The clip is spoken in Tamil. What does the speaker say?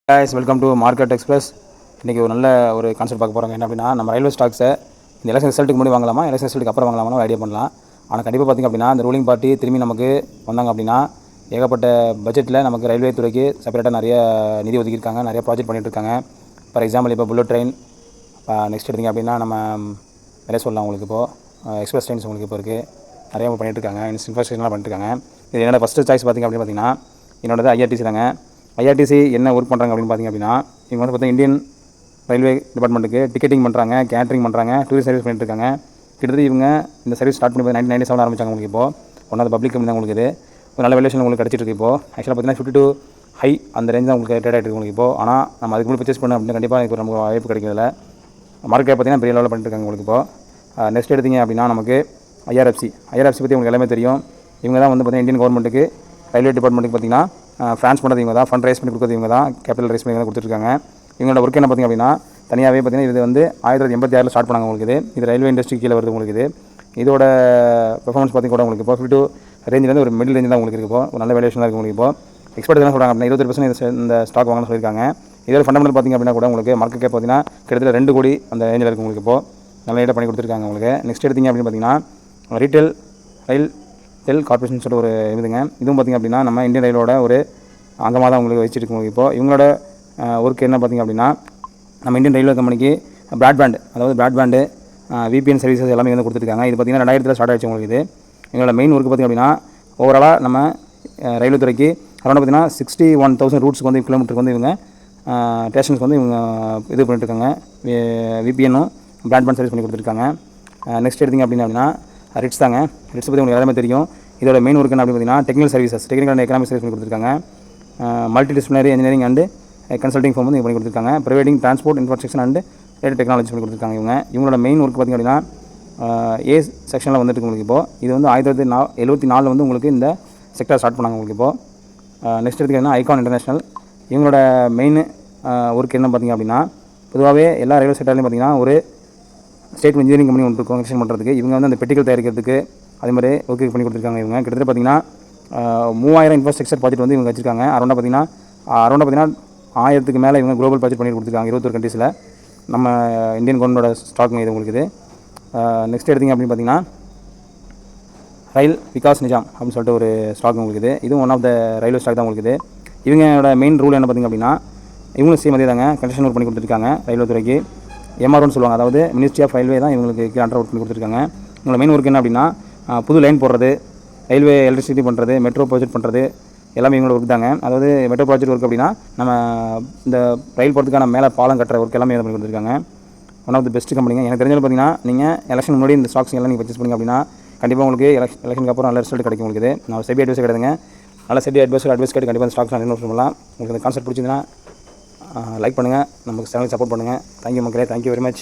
guys, welcome to Market Express. இன்றைக்கி ஒரு நல்ல கான்செப்ட் பார்க்க போகிறாங்க. என்ன அப்படின்னா, நம்ம ரயில்வே ஸ்டாக்ஸை இந்த எலெக்ஷன் ரிசல்ட்டுக்கு முன்னாடி வாங்கலாமா, எலெக்ஷன் ரிசல்ட்டுக்கு அப்புறம் வாங்கலாமா ஒரு ஐடியா பண்ணலாம். ஆனால் கண்டிப்பாக பார்த்திங்க அப்படின்னா, இந்த ரூலிங் பார்ட்டி திரும்பி நமக்கு வந்தாங்க அப்படின்னா, ஏகப்பட்ட பட்ஜெட்டில் நமக்கு ரயில்வே துறைக்கு செப்பரேட்டாக நிறைய நிதி ஒதுக்கியிருக்காங்க, நிறைய ப்ராஜெக்ட் பண்ணிகிட்டு இருக்காங்க. ஃபார் எக்ஸாம்பிள் இப்போ புல்லட் ட்ரெயின், நெக்ஸ்ட் எடுத்திங்க அப்படின்னா நம்ம நிறைய சொல்லலாம். உங்களுக்கு இப்போது எக்ஸ்பிரஸ் ட்ரெயின்ஸ் உங்களுக்கு இப்போ இருக்குது, நிறைய பண்ணிகிட்டு இருக்காங்க, இன்ஃப்ராஸ்ட்ரக்சர்லாம் பண்ணிட்டு இருக்காங்க. இது என்னோட ஃபஸ்ட்டு சாய்ஸ் பார்த்திங்க அப்படின்னு பார்த்தீங்கன்னா, என்னோடது ஐஆர்டிசி தாங்க. ஐஆர்டிசி என்ன ஒர்க் பண்ணுறாங்க அப்படின்னு பார்த்திங்க அப்படின்னா, இவங்க வந்து பார்த்தீங்கன்னா இந்தியன் ரயில்வே டிபார்ட்மெண்ட்டுக்கு டிக்கெட்டிங் பண்ணுறாங்க, கேட்ரிங் பண்ணுறாங்க, டூரிஸ்ட் சர்வீஸ் பண்ணிட்டு இருக்காங்க. கிட்டத்தட்ட இவங்க இந்த சர்வீஸ் ஸ்டார்ட் பண்ணி 1997 ஆரம்பிச்சாங்க. உங்களுக்கு இப்போ ஒன்றாவது பப்ளிக் கம்பெனி தான் உங்களுக்கு இது. ஒரு நல்ல வேல்யூஷன் உங்களுக்கு கிடச்சிட்டு இருக்கு. இப்போ ஆக்சுவலாக பார்த்தீங்கன்னா 50 to ஹை அந்த ரேஞ்ச் தான் உங்களுக்கு ட்ரேட் ஆகிட்டு உங்களுக்கு இப்போ. ஆனால் நம்ம அதுக்கு முன்னாடி பர்ச்சேஸ் பண்ண அப்படின்னா கண்டிப்பாக எனக்கு நமக்கு வாய்ப்பு கிடைக்கிறதில்ல. மார்க்கெட் பார்த்தீங்கன்னா பெரிய லெவலில் பண்ணிட்டு இருக்காங்க உங்களுக்கு இப்போ. நெக்ஸ்ட் எடுத்திங்க அப்படின்னா நமக்கு ஐஆர்எஃப்சி பற்றி உங்களுக்கு எல்லாமே தெரியும். இவங்க தான் வந்து பார்த்தீங்கன்னா இந்தியன் கவர்மெண்ட்டுக்கு ரயில்வே டிபார்ட்மெண்ட்டுக்கு பார்த்தீங்கன்னா ஃபினான்ஸ் பண்ணுறது இவங்க தான், ஃபண்ட் ரைஸ் பண்ணி கொடுக்குறது இவங்க தான், கேபிட்டல் ரைஸ் பண்ணி தான் கொடுத்துருக்காங்க. இவங்களோட ஒர்க் என்ன பார்த்திங்க அப்படின்னா, தனியாகவே பார்த்தீங்கன்னா இது வந்து 1986 ஸ்டார்ட் பண்ணாங்க உங்களுக்கு இது ரயில்வே இண்டஸ்ட்ரி கீழே வருது உங்களுக்கு இதோட பெர்ஃபார்மன்ஸ் பார்த்திங்க கூட உங்களுக்கு இப்போ 52 ரேஞ்சிலேருந்து ஒரு மிடில் ரேஞ்ச் தான் உங்களுக்கு இருக்குது. ஒரு நல்ல வேல்யூஷன் தான் இருக்குது உங்களுக்கு இப்போ. எக்ஸ்பர்ட் என்ன சொல்கிறாங்க அப்படின்னா 23% இந்த ஸ்டாக் வாங்கணும்னு சொல்லியிருக்காங்க. இதோட ஃபண்டமெண்டல் பார்த்திங்க அப்படின்னா கூட உங்களுக்கு மார்க்கெட் கேப் பார்த்தீங்கன்னா கிட்டத்தட்ட 2 கோடி அந்த ரேஞ்சில் இருக்குது உங்களுக்கு இப்போ. நல்ல ரேட்டாக பண்ணி கொடுத்துருக்காங்க உங்களுக்கு. நெக்ஸ்ட் எடுத்திங்க அப்படின்னு பார்த்தீங்கன்னா ரீட்டெயில் ரயில் கார்பரேஷன் சொல்லிட்டு ஒரு இதுங்க. இதுவும் பார்த்திங்க அப்படின்னா நம்ம இந்தியன் ரயிலோட ஒரு அங்கமாக தான் உங்களுக்கு வச்சுருக்கு. இப்போ இவங்களோட ஒர்க் என்ன பார்த்திங்க அப்படின்னா, நம்ம இந்தியன் ரயில்வே கம்பெனிக்கு ப்ராட்பேண்டு விபிஎன் சர்வீசஸ் எல்லாமே வந்து கொடுத்துருக்காங்க. இது பார்த்திங்கன்னா 2000 ஸ்டார்ட் ஆகிடுச்சு உங்களுக்கு இது. எங்களோட மெயின் ஒர்க் பார்த்திங்க அப்படின்னா ஓவராலாக நம்ம ரயில்வே துறைக்கு அரௌண்ட் பார்த்திங்கன்னா 61,000 ரூட்ஸுக்கு வந்து கிலோமீட்டருக்கு வந்து இவங்க ஸ்டேஷன்ஸ்க்கு வந்து இவங்க இது பண்ணிட்டுருக்காங்க. விபிஎன்னும் ப்ராட்பேண்ட் சர்வீஸ் பண்ணி கொடுத்துருக்காங்க. நெக்ஸ்ட் எடுத்திங்க அப்படின்னா ரிட்ஸ் தாங்க. ரிட்ஸ் பற்றி உங்களுக்கு எல்லாமே தெரியும். இதோட மெயின் ஒர்க் என்ன அப்படின்னு பார்த்தீங்கன்னா டெக்னிக்கல் அண்ட் எக்கனாமிக் சர்வீஸ் பண்ணி கொடுத்துருக்காங்க. Multidisciplinary engineering and consulting firm வந்து பண்ணி கொடுத்துருக்காங்க. Providing transport infrastructure and data technology பண்ணி கொடுத்துருக்காங்க. இவங்களோட மெயின் ஒர்க் பார்த்திங்க அப்படின்னா ஏ செக்ஷனில் வந்துட்டு உங்களுக்கு இப்போ இது வந்து 1974 வந்து உங்களுக்கு இந்த செக்டர் ஸ்டார்ட் பண்ணாங்க உங்களுக்கு இப்போ. நெக்ஸ்ட் எடுத்துக்கிட்டிங்கன்னா ஐகான் இன்டர்நேஷனல். இவங்களோட மெயின் ஒர்க் என்ன பார்த்திங்க அப்படின்னா, பொதுவாகவே எல்லா ரயில்வே செக்டர்லையும் பார்த்திங்கன்னா ஒரு ஸ்டேட் இன்ஜினியரிங் கம்பெனி ஒன்று இருக்கும் எக்ஸ்டென்ட் பண்ணுறதுக்கு. இவங்க வந்து அந்த பெட்டிகள் தயாரிக்கிறதுக்கு அதே மாதிரி ஒர்க்கு பண்ணி கொடுத்துருக்காங்க. இவங்க கிட்டத்தட்ட பார்த்திங்கன்னா 3000 இன்ஃப்ராஸ்ட்ரக்சர் ப்ராஜெக்ட் வந்து இவங்க வச்சிருக்காங்க. அரௌண்டாக பார்த்திங்கன்னா 1000க்கு மேலே இவங்க குளோபல் ப்ராஜெக்ட் பண்ணி கொடுத்துருக்காங்க 21 கண்ட்ரீஸில். நம்ம இந்தியன் கவர்மெண்டோட ஸ்டாக் இது உங்களுக்கு இது. நெக்ஸ்ட் எடுத்திங்க அப்படின்னு பார்த்திங்கன்னா ரயில் விகாஸ் நிஜாம் அப்படின்னு சொல்லிட்டு ஒரு ஸ்டாக் உங்களுக்கு இது. இதுவும் one of the railway stock தான் உங்களுக்கு இது. இவங்களோட மெயின் ரூல் என்ன பார்த்திங்க அப்படின்னா, இவங்களும் சேம் அதே தாங்க கன்ஸ்ட்ரக்ஷன் ஒர்க் பண்ணி கொடுத்துருக்காங்க ரயில்வே துறைக்கு. எம்ஆர்ஓன்னு சொல்லுவாங்க, அதாவது மினிஸ்ட்ரி ஆஃப் ரயில்வே தான் இவங்களுக்கு அண்டர் ஒர்க் பண்ணி கொடுத்துருக்காங்க. இவங்களோட மெயின் ஒர்க் என்ன அப்படின்னா புது லைன் போடுறது, ரயில்வே எலக்ட்ரிசிட்டி பண்ணுறது, மெட்ரோ ப்ராஜெக்ட் பண்ணுறது எல்லாமே இவங்களோட ஒர்க் தாங்க. அதாவது மெட்ரோ ப்ராஜெக்ட் ஒர்க் அப்படின்னா நம்ம இந்த ரயில் போகிறதுக்கான மேலே பாலம் கட்டுற ஒர்க் எல்லாமே பண்ணி கொடுத்துருக்காங்க. ஒன் ஆஃப் தி பெஸ்ட் கம்பெனிங்க. எனக்கு தெரிஞ்சது பார்த்திங்கன்னா நீங்கள் எலெக்ஷன் முன்னாடி இந்த ஸ்டாக்ஸ் எல்லாம் நீங்கள் பர்ச்சேஸ் பண்ணிங்க அப்படின்னா கண்டிப்பாக உங்களுக்கு எலெக்ஷனுக்கு அப்புறம் நல்ல ரிசல்ட் கிடைக்கும் உங்களுக்கு. நான் செபி அட்வைஸ் கிடையாதுங்க, நல்ல செபி அட்வைஸ் கேட்டு கண்டிப்பாக இந்த ஸ்டாக்ஸ் நான் இன்வெஸ்ட் பண்ணலாம். உங்களுக்கு இந்த கான்செப்ட் பிடிச்சிருந்தா லைக் பண்ணுங்கள், நமக்கு சேனலுக்கு சப்போர்ட் பண்ணுங்கள். தேங்க்யூ மக்களே, தேங்க்யூ வெரி மச்.